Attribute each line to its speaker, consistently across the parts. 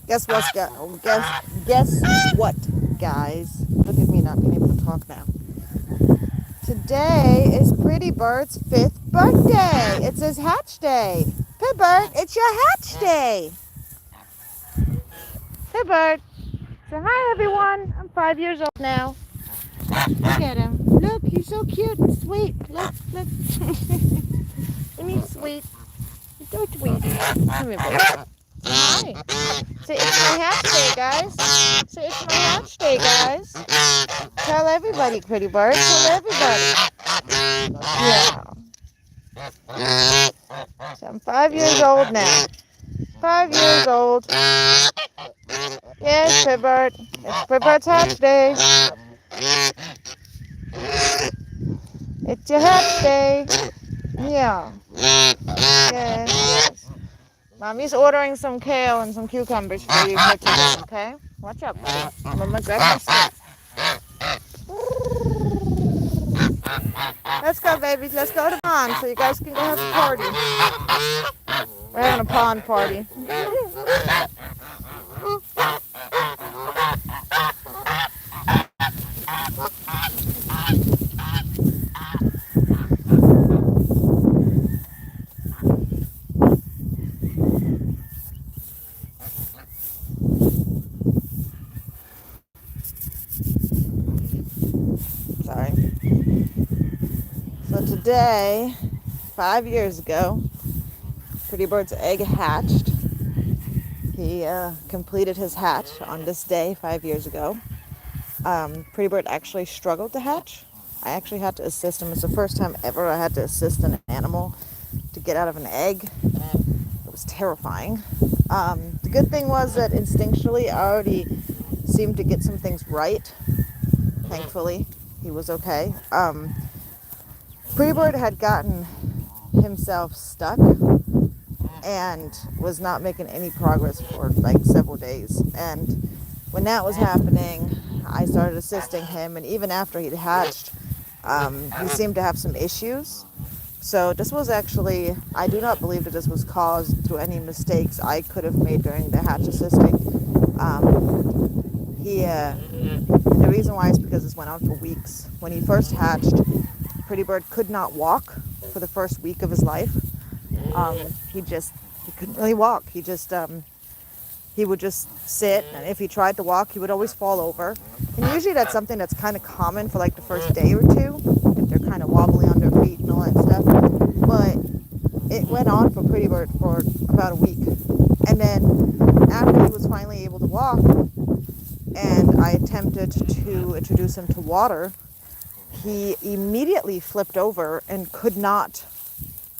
Speaker 1: Guess what, guess what, guys? Look at me not being able to talk now. Today is Pretty Bird's 5th birthday. It's his hatch day. Pretty Bird, it's your hatch day. Pretty Bird, say hi everyone. I'm 5 years old now. Look at him. Look, he's so cute and sweet. Look. Isn't he sweet? He's so sweet. Come here, baby. Hi. Say it's my hatch day, guys. Say it's my hatch day, guys. Tell everybody, Pretty Bird. Tell everybody. Yeah. So I'm 5 years old now. 5 years old. Yes, Pretty Bird. It's Pretty Bird's hatch day. It's your hatch day. Yeah. Yes. Mommy's ordering some kale and some cucumbers for you for today, okay? Watch out, buddy. I'm gonna grab my stuff. Let's go, babies. Let's go to the pond so you guys can go have a party. We're having a pond party. Sorry. So today, 5 years ago, Pretty Bird's egg hatched. He completed his hatch on this day 5 years ago. Pretty Bird actually struggled to hatch. I actually had to assist him. It's the first time ever I had to assist an animal to get out of an egg. It was terrifying. The good thing was that instinctually I already seemed to get some things right. Thankfully, he was okay. Pretty Bird had gotten himself stuck and was not making any progress for like several days. And when that was happening, I started assisting him, and even after he'd hatched, he seemed to have some issues. So this was actually, I do not believe that this was caused through any mistakes I could have made during the hatch assisting. And the reason why is because this went on for weeks. When he first hatched, Pretty Bird could not walk for the first week of his life. He couldn't really walk. He would just sit, and if he tried to walk, he would always fall over. And usually that's something that's kind of common for like the first day or two, if they're kind of wobbly on their feet and all that stuff. But it went on for Pretty Bird for about a week. And then after he was finally able to walk, and I attempted to introduce him to water, he immediately flipped over and could not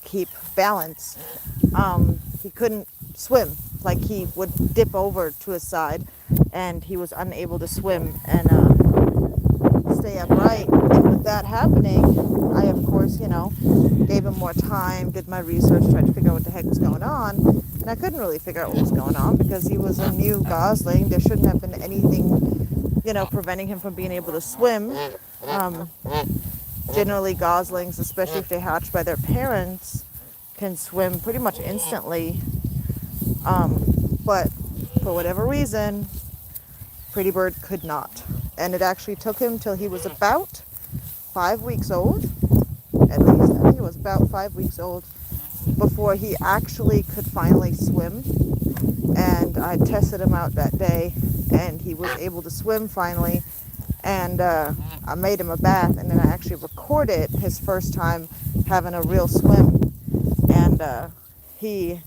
Speaker 1: keep balance. He couldn't swim. Like, he would dip over to his side and he was unable to swim and stay upright. And with that happening, I of course, gave him more time, did my research, tried to figure out what the heck was going on. And I couldn't really figure out what was going on because he was a new gosling. There shouldn't have been anything, preventing him from being able to swim. Generally, goslings, especially if they hatch by their parents, can swim pretty much instantly. But for whatever reason, Pretty Bird could not. And it actually took him till he was about 5 weeks old. At least, I think he was about 5 weeks old before he actually could finally swim. And I tested him out that day, and he was able to swim finally. And I made him a bath, and then I actually recorded his first time having a real swim. And he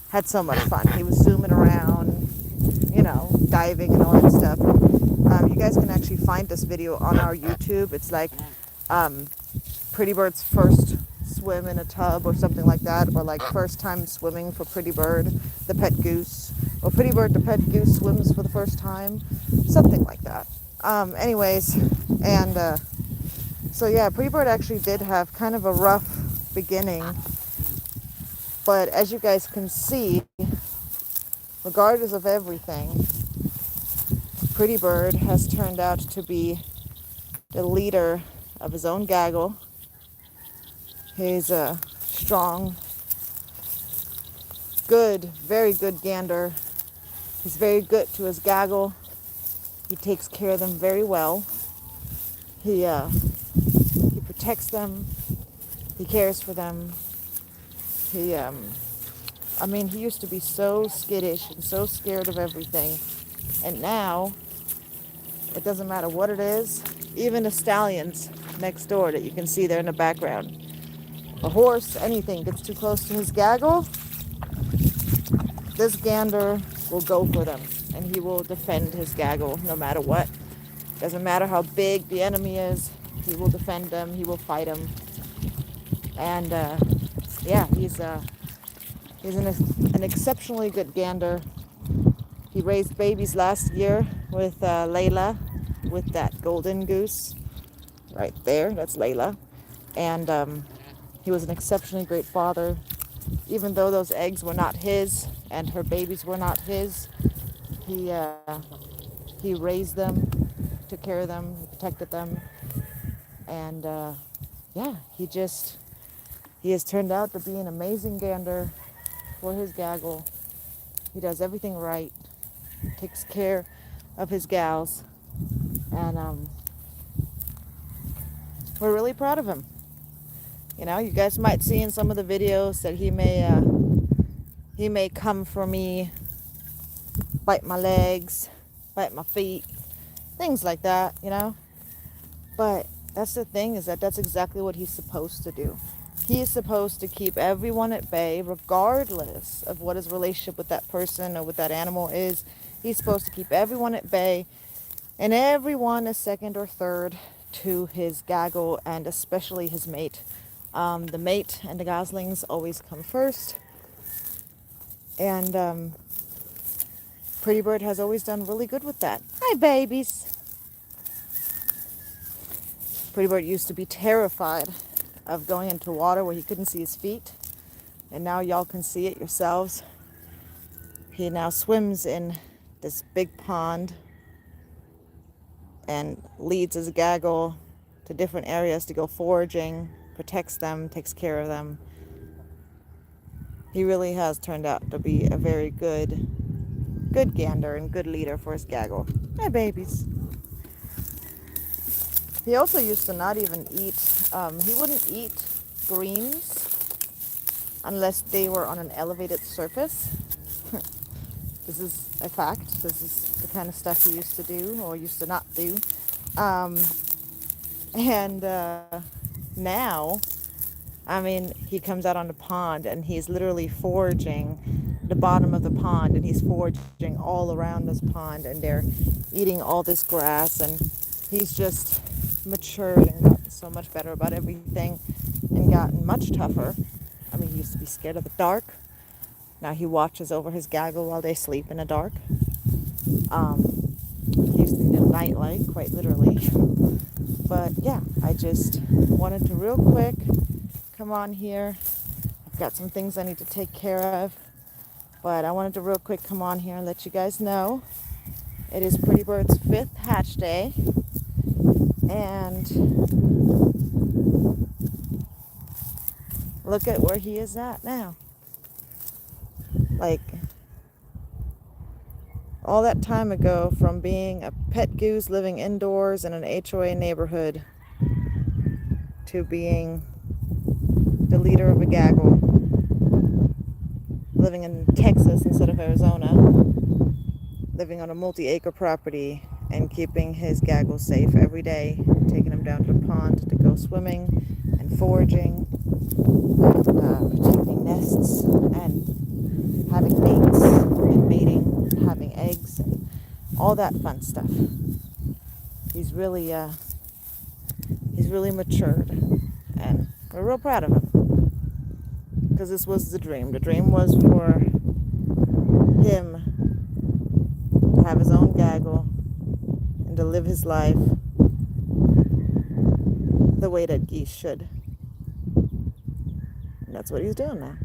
Speaker 1: had so much fun. He was zooming around, diving and all that stuff. You guys can actually find this video on our YouTube. It's like Pretty Bird's first swim in a tub or something like that, or like first time swimming for Pretty Bird, the pet goose, or Pretty Bird, the pet goose swims for the first time, something like that. Anyways, and so yeah, Pretty Bird actually did have kind of a rough beginning, but as you guys can see, regardless of everything, Pretty Bird has turned out to be the leader of his own gaggle. He's a strong, good, very good gander. He's very good to his gaggle. He takes care of them very well. He protects them. He cares for them. He he used to be so skittish and so scared of everything. And now, it doesn't matter what it is. Even the stallions next door that you can see there in the background. A horse, anything gets too close to his gaggle, this gander will go for them. And he will defend his gaggle no matter what. Doesn't matter how big the enemy is. He will defend them. He will fight them. And he's an exceptionally good gander. He raised babies last year with Layla, with that golden goose right there. That's Layla. And he was an exceptionally great father. Even though those eggs were not his and her babies were not his, he raised them, took care of them, he protected them. And he has turned out to be an amazing gander for his gaggle. He does everything right, takes care of his gals, and we're really proud of him. You know, you guys might see in some of the videos that he may come for me, bite my legs, bite my feet, things like that, you know. But that's the thing, is that that's exactly what he's supposed to do. He is supposed to keep everyone at bay, regardless of what his relationship with that person or with that animal is. He's supposed to keep everyone at bay, and everyone is second or third to his gaggle, and especially his mate. The mate and the goslings always come first. And Pretty Bird has always done really good with that. Hi, babies. Pretty Bird used to be terrified of going into water where he couldn't see his feet. And now y'all can see it yourselves. He now swims in this big pond and leads his gaggle to different areas to go foraging, protects them, takes care of them. He really has turned out to be a very good gander and good leader for his gaggle. Hi, babies. He also used to not even eat, he wouldn't eat greens unless they were on an elevated surface. This is a fact. This is the kind of stuff he used to do, or used to not do. Now, he comes out on the pond and he's literally foraging the bottom of the pond, and he's foraging all around this pond, and they're eating all this grass, and he's just matured and gotten so much better about everything and gotten much tougher. He used to be scared of the dark. Now he watches over his gaggle while they sleep in the dark. He used to be a nightlight, quite literally. But yeah, I just wanted to real quick come on here. I've got some things I need to take care of. But I wanted to real quick come on here and let you guys know it is Pretty Bird's 5th hatch day. And look at where he is at now. Like, all that time ago, from being a pet goose living indoors in an HOA neighborhood to being the leader of a gaggle, living in Texas instead of Arizona, living on a multi-acre property and keeping his gaggle safe every day, taking him down to the pond to go swimming and foraging, and protecting nests, and having mates and mating, and having eggs, and all that fun stuff. He's really matured, and we're real proud of him, because this was the dream. The dream was for him to have his own gaggle and to live his life the way that geese should. And that's what he's doing now.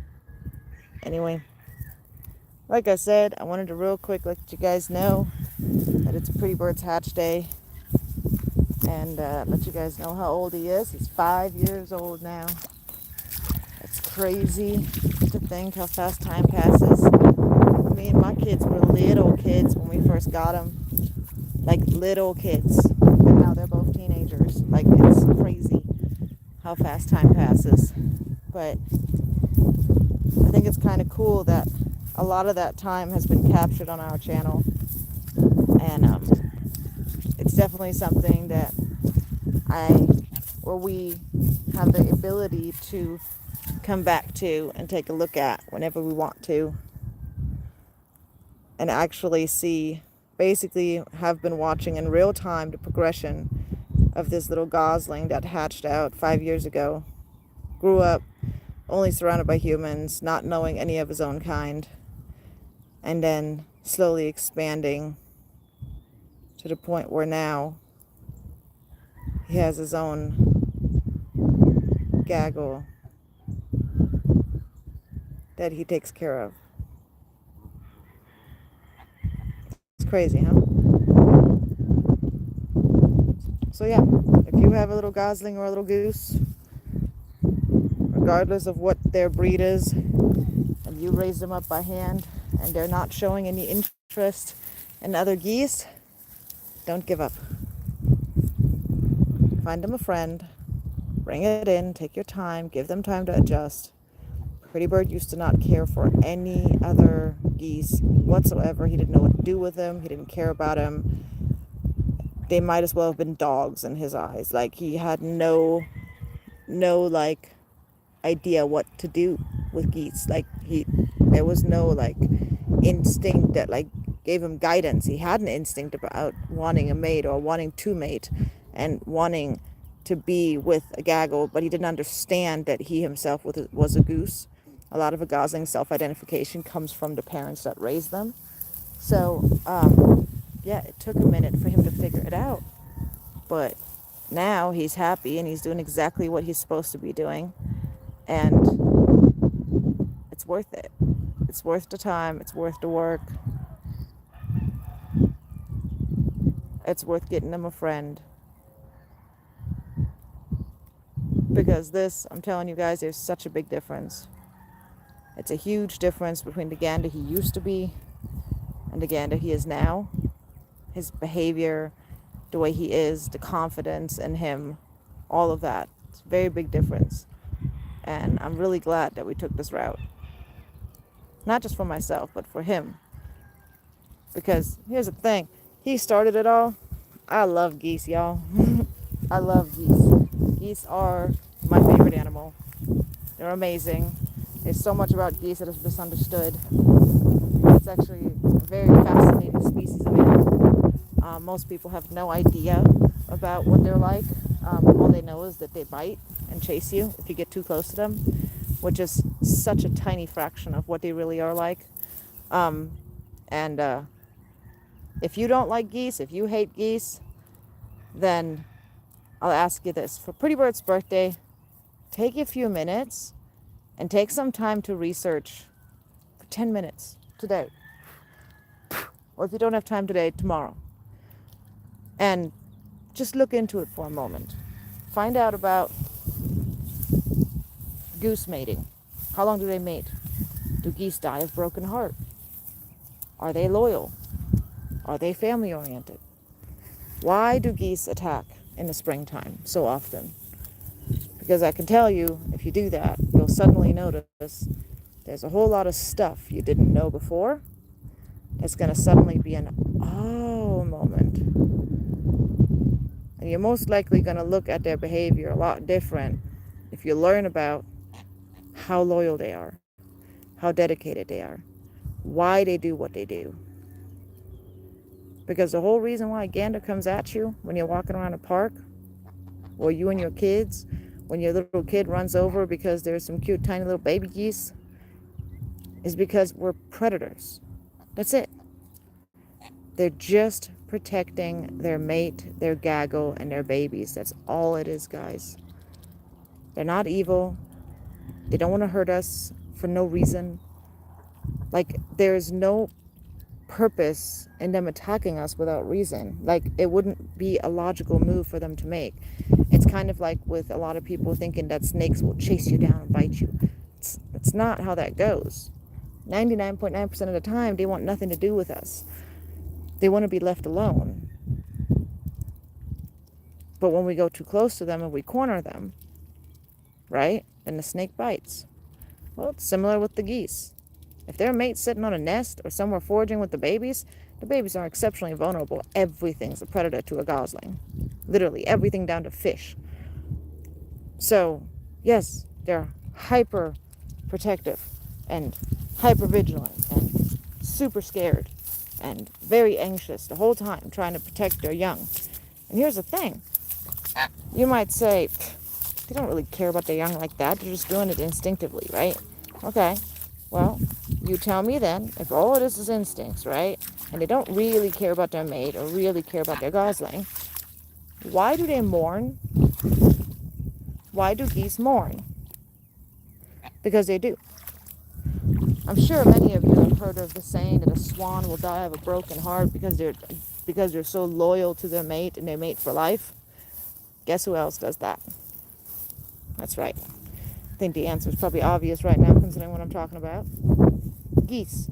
Speaker 1: Anyway, like I said, I wanted to real quick let you guys know that it's Pretty Bird's hatch day, and let you guys know how old he is. He's 5 years old now. That's crazy to think how fast time passes. I mean, my kids were little kids when we first got them, like little kids, and now they're both teenagers. Like, it's crazy how fast time passes. But I think it's kind of cool that a lot of that time has been captured on our channel, and it's definitely something that we have the ability to come back to and take a look at whenever we want to, and actually see, basically have been watching in real time the progression of this little gosling that hatched out 5 years ago, grew up only surrounded by humans, not knowing any of his own kind, and then slowly expanding to the point where now he has his own gaggle that he takes care of. It's crazy, huh? So yeah, if you have a little gosling or a little goose, regardless of what their breed is, and you raise them up by hand and they're not showing any interest in other geese, don't give up. Find them a friend, bring it in, take your time, give them time to adjust. Pretty Bird used to not care for any other geese whatsoever. He didn't know what to do with them. He didn't care about them. They might as well have been dogs in his eyes. Like, he had no like idea what to do with geese. Like, there was no like instinct that like gave him guidance. He had an instinct about wanting a mate or wanting to mate and wanting to be with a gaggle, but he didn't understand that he himself was a goose. A lot of a gosling's self-identification comes from the parents that raised them. So, yeah, it took a minute for him to figure it out. But now he's happy and he's doing exactly what he's supposed to be doing. And it's worth it. It's worth the time. It's worth the work. It's worth getting him a friend. Because this, I'm telling you guys, there's such a big difference. It's a huge difference between the gander he used to be and the gander he is now. His behavior, the way he is, the confidence in him, all of that. It's a very big difference. And I'm really glad that we took this route. Not just for myself, but for him. Because here's the thing. He started it all. I love geese, y'all. I love geese. Geese are my favorite animal. They're amazing. There's so much about geese that is misunderstood. It's actually a very fascinating species of animal. Most people have no idea about what they're like. All they know is that they bite and chase you if you get too close to them, which is such a tiny fraction of what they really are like. If you don't like geese, if you hate geese, then I'll ask you this. For Pretty Bird's birthday, take a few minutes and take some time to research for 10 minutes today. Or if you don't have time today, tomorrow. And just look into it for a moment. Find out about goose mating. How long do they mate? Do geese die of broken heart? Are they loyal? Are they family oriented? Why do geese attack in the springtime so often? Because I can tell you, if you do that, you'll suddenly notice there's a whole lot of stuff you didn't know before. It's going to suddenly be an oh moment. And you're most likely going to look at their behavior a lot different if you learn about how loyal they are, how dedicated they are, why they do what they do. Because the whole reason why a gander comes at you when you're walking around a park, or you and your kids, when your little kid runs over because there's some cute tiny little baby geese, is because we're predators. That's it. They're just protecting their mate, their gaggle, and their babies. That's all it is, guys. They're not evil. They don't want to hurt us for no reason. Like, there's no purpose in them attacking us without reason. Like, it wouldn't be a logical move for them to make. It's kind of like with a lot of people thinking that snakes will chase you down and bite you. It's not how that goes. 99.9% of the time, they want nothing to do with us. They want to be left alone. But when we go too close to them and we corner them, right, then the snake bites. Well, it's similar with the geese. If their mate's sitting on a nest or somewhere foraging with the babies are exceptionally vulnerable. Everything's a predator to a gosling. Literally, everything down to fish. So, yes, they're hyper protective and hyper vigilant and super scared and very anxious the whole time trying to protect their young. And here's the thing. You might say, they don't really care about their young like that. They're just doing it instinctively, right? Okay. Well, you tell me then, if all of this is instincts, right? And they don't really care about their mate or really care about their gosling, why do they mourn? Why do geese mourn? Because they do. I'm sure many of you have heard of the saying that a swan will die of a broken heart because they're so loyal to their mate and their mate for life. Guess who else does that? That's right. I think the answer is probably obvious right now considering what I'm talking about. Geese.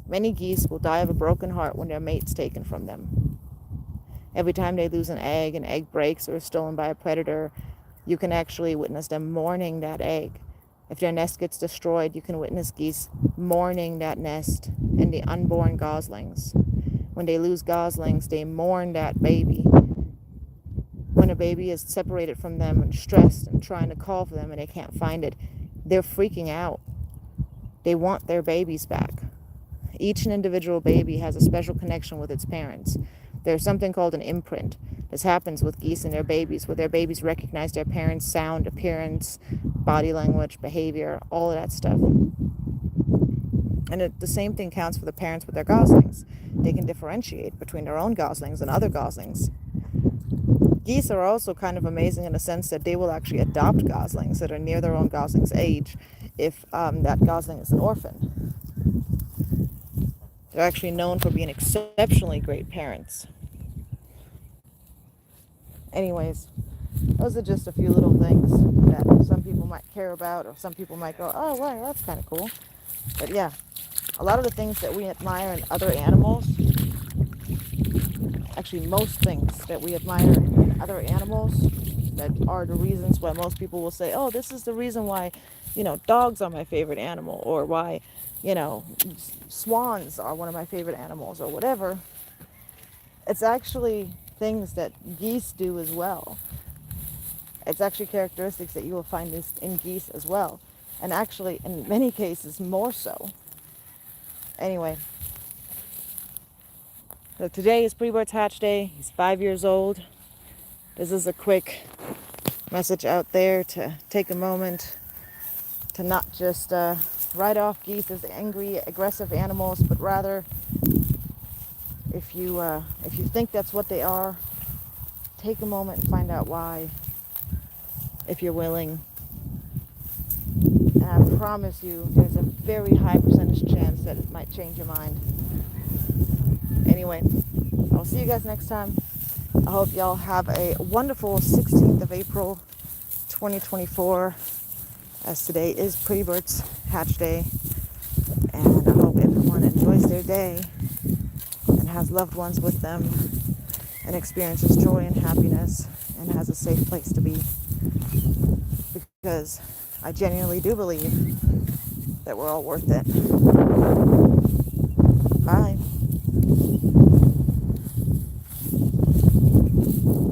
Speaker 1: Many geese will die of a broken heart when their mate's taken from them. Every time they lose an egg breaks or is stolen by a predator, you can actually witness them mourning that egg. If their nest gets destroyed, you can witness geese mourning that nest and the unborn goslings. When they lose goslings, they mourn that baby. When a baby is separated from them and stressed and trying to call for them and they can't find it, they're freaking out. They want their babies back. Each individual baby has a special connection with its parents. There's something called an imprint. This happens with geese and their babies, where their babies recognize their parents' sound, appearance, body language, behavior, all of that stuff. And the same thing counts for the parents with their goslings. They can differentiate between their own goslings and other goslings. Geese are also kind of amazing in the sense that they will actually adopt goslings that are near their own gosling's age if that gosling is an orphan. They're actually known for being exceptionally great parents. Anyways, those are just a few little things that some people might care about, or some people might go, oh, wow, that's kind of cool. But yeah, a lot of the things that we admire in other animals, actually most things that we admire in other animals, that are the reasons why most people will say, oh, this is the reason why, dogs are my favorite animal, or why, swans are one of my favorite animals, or whatever. It's actually things that geese do as well. It's actually characteristics that you will find this in geese as well. And actually, in many cases, more so. Anyway, so today is Pretty Bird's hatch day. He's 5 years old. This is a quick message out there to take a moment to not just write off geese as angry, aggressive animals, but rather, if you think that's what they are, take a moment and find out why, if you're willing. And I promise you, there's a very high percentage chance that it might change your mind. Anyway, I'll see you guys next time. I hope y'all have a wonderful 16th of April, 2024, as today is Pretty Bird's hatch day. And I hope everyone enjoys their day and has loved ones with them and experiences joy and happiness and has a safe place to be. Because I genuinely do believe that we're all worth it.